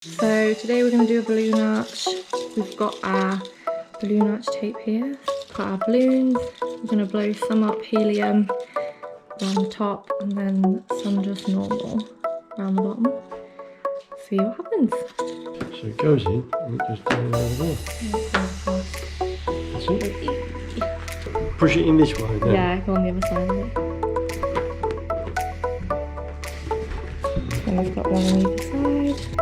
So today we're going to do a balloon arch. We've got our balloon arch tape here. Got our balloons. We're going to blow some up helium around the top and then some just normal around the bottom. See what happens. So it goes in and it just goes over there. That's it. Push it in this way then. Yeah, go on the other side of it. And we've got one on either side.